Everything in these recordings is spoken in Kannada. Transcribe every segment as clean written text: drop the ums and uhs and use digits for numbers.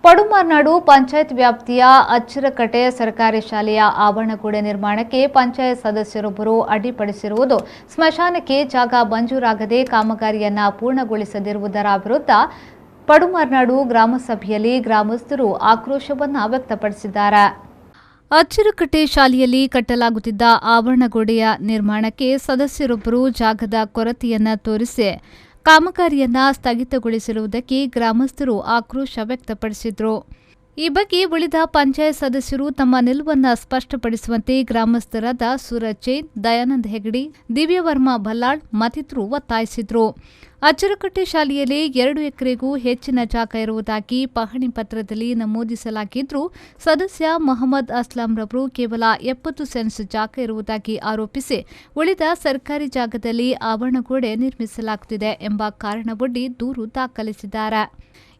ಪಡುಮಾರ್ನಾಡು ಪಂಚಾಯತ್ ವ್ಯಾಪ್ತಿಯ ಅಚ್ಚರಕಟ್ಟೆ ಸರ್ಕಾರಿ ಶಾಲೆಯ ಆವರಣಗೋಡೆ ನಿರ್ಮಾಣಕ್ಕೆ ಪಂಚಾಯತ್ ಸದಸ್ಯರೊಬ್ಬರು ಅಡ್ಡಿಪಡಿಸಿರುವುದು, ಸ್ಮಶಾನಕ್ಕೆ ಜಾಗ ಮಂಜೂರಾಗದೆ ಕಾಮಗಾರಿಯನ್ನ ಪೂರ್ಣಗೊಳಿಸದಿರುವುದರ ವಿರುದ್ಧ ಪಡುಮಾರ್ನಾಡು ಗ್ರಾಮಸಭೆಯಲ್ಲಿ ಗ್ರಾಮಸ್ಥರು ಆಕ್ರೋಶವನ್ನ ವ್ಯಕ್ತಪಡಿಸಿದ್ದಾರೆ. ಅಚ್ಚರಕಟ್ಟೆ ಶಾಲೆಯಲ್ಲಿ ಕಟ್ಟಲಾಗುತ್ತಿದ್ದ ಆವರಣಗೋಡೆಯ ನಿರ್ಮಾಣಕ್ಕೆ ಸದಸ್ಯರೊಬ್ಬರು ಜಾಗದ ಕೊರತೆಯನ್ನ ತೋರಿಸಿ ಕಾಮಗಾರಿಯನ್ನ ಸ್ಥಗಿತಗೊಳಿಸಿರುವುದಕ್ಕೆ ಗ್ರಾಮಸ್ಥರು ಆಕ್ರೋಶ ವ್ಯಕ್ತಪಡಿಸಿದರು. ಈ ಬಗ್ಗೆ ಉಳಿದ ಪಂಚಾಯತ್ ಸದಸ್ಯರು ತಮ್ಮ ನಿಲುವನ್ನು ಸ್ಪಷ್ಟಪಡಿಸುವಂತೆ ಗ್ರಾಮಸ್ಥರಾದ ಸೂರಜ್ ಜೈನ್, ದಯಾನಂದ ಹೆಗಡೆ, ದಿವ್ಯವರ್ಮ ಬಲ್ಲಾಳ್ ಮತ್ತಿತರರು ಒತ್ತಾಯಿಸಿದರು. ಅಚ್ಚರಕಟ್ಟೆ ಶಾಲೆಯಲ್ಲಿ 2 ಎಕರೆಗೂ ಹೆಚ್ಚಿನ ಜಾಗ ಇರುವುದಾಗಿ ಪಹಣಿ ಪತ್ರದಲ್ಲಿ ನಮೂದಿಸಲಾಗಿದ್ದರೂ ಸದಸ್ಯ ಮೊಹಮ್ಮದ್ ಅಸ್ಲಾಂರವರು ಕೇವಲ 70 ಸೆಂಟ್ಸ್ ಜಾಗ ಇರುವುದಾಗಿ ಆರೋಪಿಸಿ ಉಳಿದ ಸರ್ಕಾರಿ ಜಾಗದಲ್ಲಿ ಆವರಣಗೋಡೆ ನಿರ್ಮಿಸಲಾಗುತ್ತಿದೆ ಎಂಬ ಕಾರಣವೊಡ್ಡಿ ದೂರು ದಾಖಲಿಸಿದ್ದಾರೆ.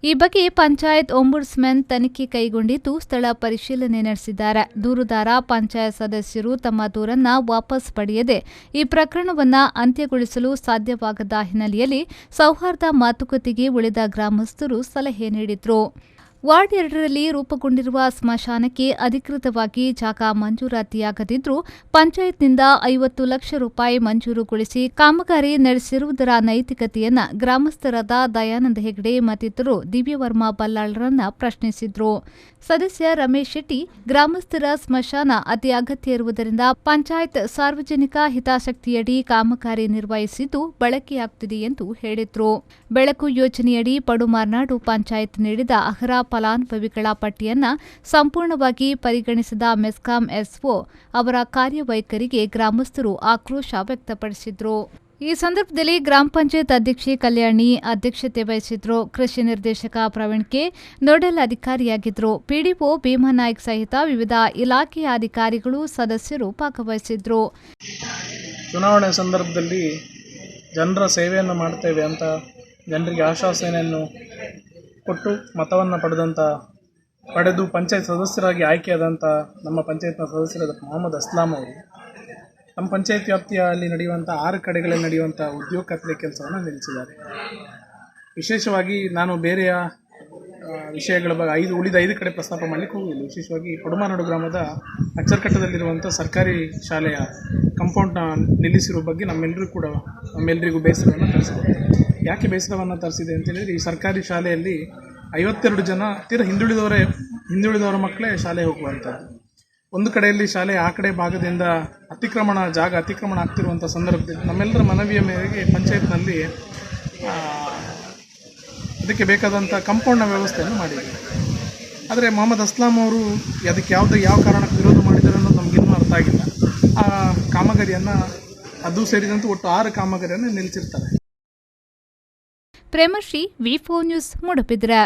ಈ ಬಗ್ಗೆ ಪಂಚಾಯತ್ ಒಂಬುಡ್ಸ್ಮನ್ ತನಿಖೆ ಕೈಗೊಂಡಿದ್ದು ಸ್ಥಳ ಪರಿಶೀಲನೆ ನಡೆಸಿದ್ದಾರೆ. ದೂರುದಾರ ಪಂಚಾಯತ್ ಸದಸ್ಯರು ತಮ್ಮ ದೂರನ್ನ ವಾಪಸ್ ಪಡೆಯದೆ ಈ ಪ್ರಕರಣವನ್ನ ಅಂತ್ಯಗೊಳಿಸಲು ಸಾಧ್ಯವಾಗದ ಹಿನ್ನೆಲೆಯಲ್ಲಿ ಸೌಹಾರ್ದ ಮಾತುಕತೆಗೆ ಉಳಿದ ಗ್ರಾಮಸ್ಥರು ಸಲಹೆ ನೀಡಿದ್ರು. ವಾರ್ಡ್ 2ರಲ್ಲಿ ರೂಪುಗೊಂಡಿರುವ ಸ್ಮಶಾನಕ್ಕೆ ಅಧಿಕೃತವಾಗಿ ಜಾಗ ಮಂಜೂರಾತಿಯಾಗದಿದ್ದರೂ ಪಂಚಾಯತ್ನಿಂದ 50 ಲಕ್ಷ ರೂಪಾಯಿ ಮಂಜೂರುಗೊಳಿಸಿ ಕಾಮಗಾರಿ ನಡೆಸಿರುವುದರ ನೈತಿಕತೆಯನ್ನ ಗ್ರಾಮಸ್ಥರಾದ ದಯಾನಂದ ಹೆಗಡೆ ಮತ್ತಿತರರು ದಿವ್ಯವರ್ಮ ಬಲ್ಲಾಳರನ್ನ ಪ್ರಶ್ನಿಸಿದ್ರು. ಸದಸ್ಯ ರಮೇಶ್ ಶೆಟ್ಟಿ, ಗ್ರಾಮಸ್ಥರ ಸ್ಮಶಾನ ಅತಿ ಅಗತ್ಯ ಇರುವುದರಿಂದ ಪಂಚಾಯತ್ ಸಾರ್ವಜನಿಕ ಹಿತಾಸಕ್ತಿಯಡಿ ಕಾಮಗಾರಿ ನಿರ್ವಹಿಸಿದ್ದು ಬಳಕೆಯಾಗುತ್ತಿದೆ ಎಂದು ಹೇಳಿದ್ರು. ಬೆಳಕು ಯೋಜನೆಯಡಿ ಪಡುಮಾರ್ನಾಡು ಪಂಚಾಯತ್ ನೀಡಿದ ಅರ್ಹ ಫಲಾನುಭವಿಗಳ ಪಟ್ಟಿಯನ್ನ ಸಂಪೂರ್ಣವಾಗಿ ಪರಿಗಣಿಸಿದ ಮೆಸ್ಕಾಂ ಎಸ್ಒ ಅವರ ಕಾರ್ಯವೈಖರಿಗೆ ಗ್ರಾಮಸ್ಥರು ಆಕ್ರೋಶ ವ್ಯಕ್ತಪಡಿಸಿದ್ರು. ಈ ಸಂದರ್ಭದಲ್ಲಿ ಗ್ರಾಮ ಪಂಚಾಯತ್ ಅಧ್ಯಕ್ಷೆ ಕಲ್ಯಾಣಿ ಅಧ್ಯಕ್ಷತೆ ವಹಿಸಿದ್ರು. ಕೃಷಿ ನಿರ್ದೇಶಕ Praveen K nodal ಅಧಿಕಾರಿಯಾಗಿದ್ದರು. PDO Bhimanaik ಸಹಿತ ವಿವಿಧ ಇಲಾಖೆಯ ಅಧಿಕಾರಿಗಳು ಸದಸ್ಯರು ಭಾಗವಹಿಸಿದ್ರು. ಚುನಾವಣೆ ಸಂದರ್ಭದಲ್ಲಿ ಜನರ ಸೇವೆಯನ್ನು ಮಾಡ್ತೇವೆ ಅಂತ ಜನರಿಗೆ ಆಶ್ವಾಸನೆಯನ್ನು ಕೊಟ್ಟು ಮತವನ್ನು ಪಡೆದು ಪಂಚಾಯತ್ ಸದಸ್ಯರಾಗಿ ಆಯ್ಕೆಯಾದಂಥ ನಮ್ಮ ಪಂಚಾಯತ್ನ ಸದಸ್ಯರಾದ ಮೊಹಮ್ಮದ್ ಅಸ್ಲಾಂ ಅವರು ನಮ್ಮ ಪಂಚಾಯತ್ ವ್ಯಾಪ್ತಿಯಲ್ಲಿ ನಡೆಯುವಂಥ 6 ಕಡೆಗಳಲ್ಲಿ ನಡೆಯುವಂಥ ಉದ್ಯೋಗ ಖಾತ್ರಿ ಕೆಲಸವನ್ನು ನಿಲ್ಲಿಸಿದ್ದಾರೆ. ವಿಶೇಷವಾಗಿ ನಾನು ಬೇರೆಯ ವಿಷಯಗಳ ಬಗ್ಗೆ ಉಳಿದ 5 ಕಡೆ ಪ್ರಸ್ತಾಪ ಮಾಡಲಿಕ್ಕೆ ಹೋಗಿಲ್ಲ. ವಿಶೇಷವಾಗಿ ಪಡುಮಾರ್ನಾಡು ಗ್ರಾಮದ ಅಚ್ಚರಕಟ್ಟದಲ್ಲಿರುವಂಥ ಸರ್ಕಾರಿ ಶಾಲೆಯ ಕಾಂಪೌಂಡ್ನ ನಿಲ್ಲಿಸಿರುವ ಬಗ್ಗೆ ನಮ್ಮೆಲ್ಲರಿಗೂ ಬೇಸರವನ್ನು ತರಿಸಿದೆ. ಯಾಕೆ ಬೇಸರವನ್ನು ತರಿಸಿದೆ ಅಂತೇಳಿದರೆ, ಈ ಸರ್ಕಾರಿ ಶಾಲೆಯಲ್ಲಿ 52 ಜನ ಹಿಂದುಳಿದವರ ಮಕ್ಕಳೇ ಶಾಲೆ ಹೋಗುವಂಥದ್ದು. ಒಂದು ಕಡೆಯಲ್ಲಿ ಶಾಲೆ ಆ ಕಡೆ ಭಾಗದಿಂದ ಅತಿಕ್ರಮಣ ಆಗ್ತಿರುವಂಥ ಸಂದರ್ಭದಲ್ಲಿ ನಮ್ಮೆಲ್ಲರ ಮನವಿಯ ಮೇರೆಗೆ ಪಂಚಾಯತ್ನಲ್ಲಿ ಅದಕ್ಕೆ ಬೇಕಾದಂಥ ಕಾಂಪೌಂಡ್ನ ವ್ಯವಸ್ಥೆಯನ್ನು ಮಾಡಿದ್ದೀವಿ. ಆದರೆ ಮೊಹಮ್ಮದ್ ಅಸ್ಲಾಂ ಅವರು ಅದಕ್ಕೆ ಯಾವ ಕಾರಣಕ್ಕೆ ವಿರೋಧ ಮಾಡಿದ್ದಾರೆ ಅನ್ನೋದು ನಮಗಿನ್ನೂ ಅರ್ಥ ಆಗಿಲ್ಲ. ಆ ಕಾಮಗಾರಿಯನ್ನು ಅದು ಸೇರಿದಂತೆ ಒಟ್ಟು 6 ಕಾಮಗಾರಿಯನ್ನು ನಿಲ್ಲಿಸಿರ್ತಾರೆ. ಪ್ರೇಮಶ್ರೀ, ವಿ4 ನ್ಯೂಸ್, ಮೂಡುಬಿದಿರೆ.